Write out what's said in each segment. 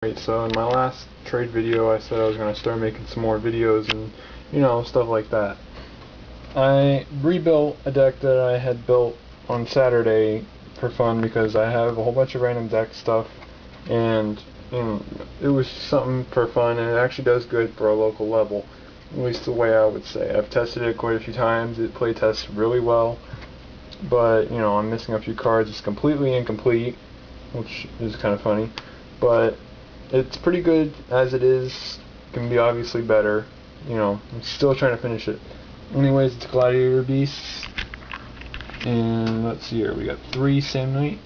Right, so in my last trade video I said I was going to start making some more videos and, stuff like that. I rebuilt a deck that I had built on Saturday for fun because I have a whole bunch of random deck stuff and it was something for fun, and it actually does good for a local level, at least the way I would say. I've tested it quite a few times. It play tests really well, but I'm missing a few cards. It's completely incomplete, which is kind of funny, but it's pretty good as it is. Can be obviously better. I'm still trying to finish it. Anyways, it's Gladiator beasts, and let's see here. We got 3 Samnite,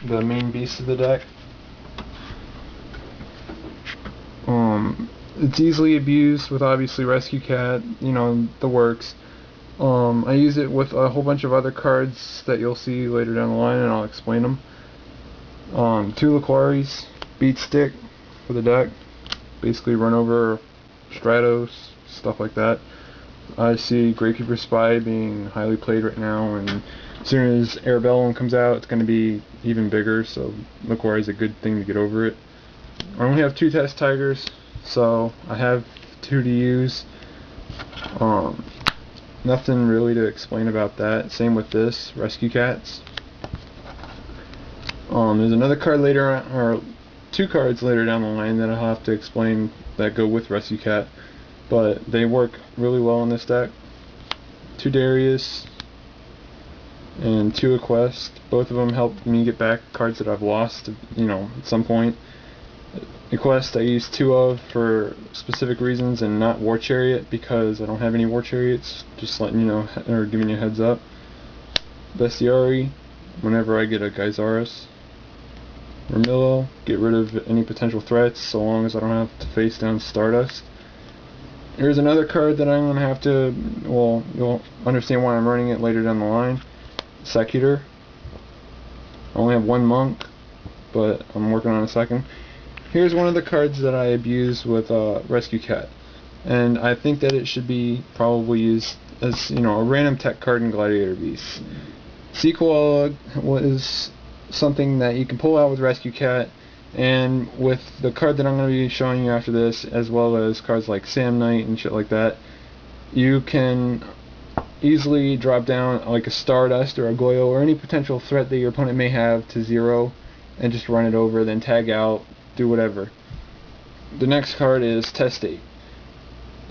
the main beast of the deck. It's easily abused with obviously Rescue Cat. The works. I use it with a whole bunch of other cards that you'll see later down the line, and I'll explain them. 2 Laquaris, beat stick for the deck, basically run over Stratos, stuff like that. I see Gravekeeper Spy being highly played right now, and as soon as Arabellum comes out, it's going to be even bigger, so Laquari is a good thing to get over it. I only have 2 Test Tigers, so I have 2 to use. Nothing really to explain about that. Same with this, Rescue Cats. There's another card later, or 2 cards later down the line that I'll have to explain that go with Rescue Cat, but they work really well in this deck. 2 Darius and 2 Equest. Both of them help me get back cards that I've lost, at some point. Equest I use 2 of for specific reasons, and not War Chariot because I don't have any War Chariots. Just letting you know, or giving you a heads up. Bestiari whenever I get a Geysaris. Ramillo, get rid of any potential threats so long as I don't have to face down Stardust. Here's another card that I'm going to have to, well, you'll understand why I'm running it later down the line. Secutor. I only have 1 monk, but I'm working on a second. Here's one of the cards that I abuse with Rescue Cat, and I think that it should be probably used as, a random tech card in Gladiator Beasts. Sequel was something that you can pull out with Rescue Cat, and with the card that I'm going to be showing you after this, as well as cards like Samnite and shit like that, you can easily drop down like a Stardust or a Goyo or any potential threat that your opponent may have to 0 and just run it over, then tag out, do whatever. The next card is Testate.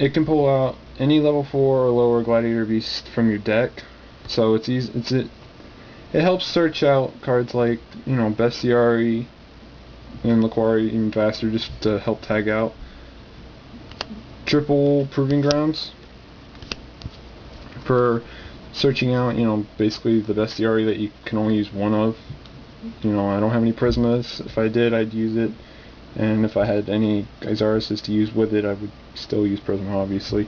It can pull out any level 4 or lower Gladiator Beast from your deck, so it's easy. It helps search out cards like, Bestiari and Laquari even faster, just to help tag out. Triple Proving Grounds for searching out, basically the Bestiari that you can only use 1 of. I don't have any Prismas. If I did, I'd use it. And if I had any Geysarises to use with it, I would still use Prisma, obviously.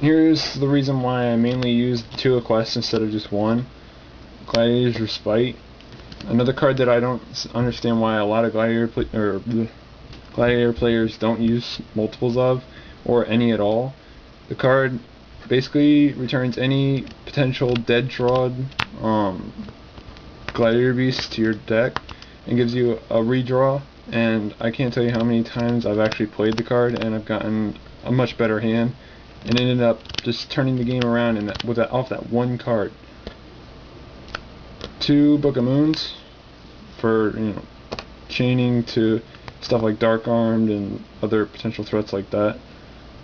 Here's the reason why I mainly use 2 Equests instead of just 1. Gladiator's Respite. Another card that I don't understand why a lot of Gladiator players don't use multiples of, or any at all. The card basically returns any potential dead Trod Gladiator Beast to your deck and gives you a redraw, and I can't tell you how many times I've actually played the card and I've gotten a much better hand and ended up just turning the game around off that 1 card. 2 Book of Moons for chaining to stuff like Dark Armed and other potential threats like that.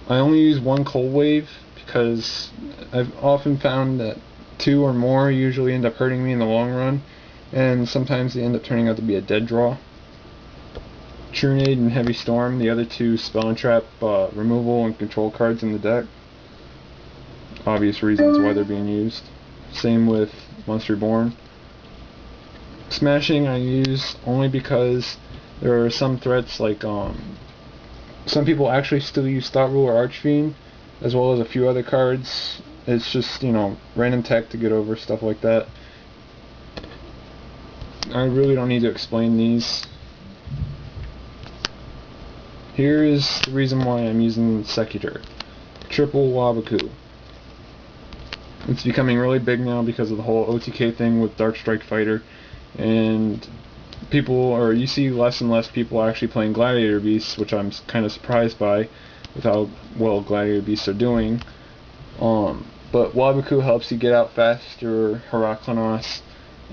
I only use 1 Cold Wave because I've often found that 2 or more usually end up hurting me in the long run, and sometimes they end up turning out to be a dead draw. Trunade and Heavy Storm, the other 2 spell and trap removal and control cards in the deck. Obvious reasons why they're being used. Same with Monster Reborn. Smashing I use only because there are some threats like some people actually still use Thought Ruler Archfiend, as well as a few other cards. It's just, random tech to get over stuff like that. I really don't need to explain these. Here is the reason why I'm using Secutor. Triple Wabaku. It's becoming really big now because of the whole OTK thing with Dark Strike Fighter. and you see less and less people actually playing Gladiator Beasts, which I'm kind of surprised by with how well Gladiator Beasts are doing. But Waboku helps you get out faster, Heraklinos,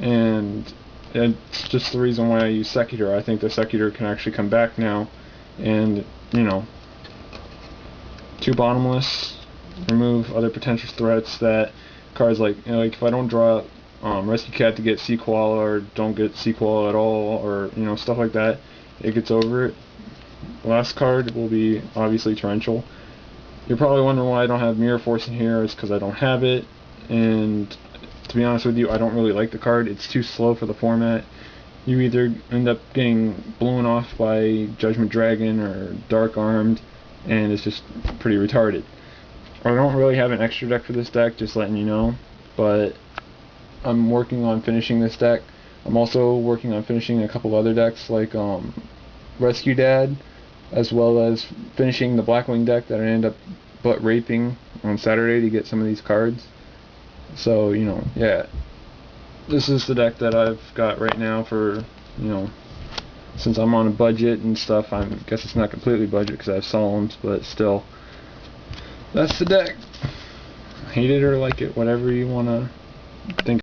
and it's just the reason why I use Secutor. I think the Secutor can actually come back now, and, you know, 2 Bottomless, remove other potential threats that cards like, you know, like if I don't draw Rescue Cat to get Sea Koala, or don't get Sea Koala at all, or, you know, stuff like that, it gets over it. The last card will be obviously Torrential. You're probably wondering why I don't have Mirror Force in here. It's because I don't have it, and to be honest with you, I don't really like the card. It's too slow for the format. You either end up getting blown off by Judgment Dragon or Dark Armed, and it's just pretty retarded. I don't really have an extra deck for this deck, just letting you know, but I'm working on finishing this deck. I'm also working on finishing a couple other decks, like Rescue Dad, as well as finishing the Blackwing deck that I ended up butt raping on Saturday to get some of these cards. So, you know, yeah, this is the deck that I've got right now for, you know, since I'm on a budget and stuff. I guess it's not completely budget because I have Solemns, but still, that's the deck. Hate it or like it, whatever you want to think.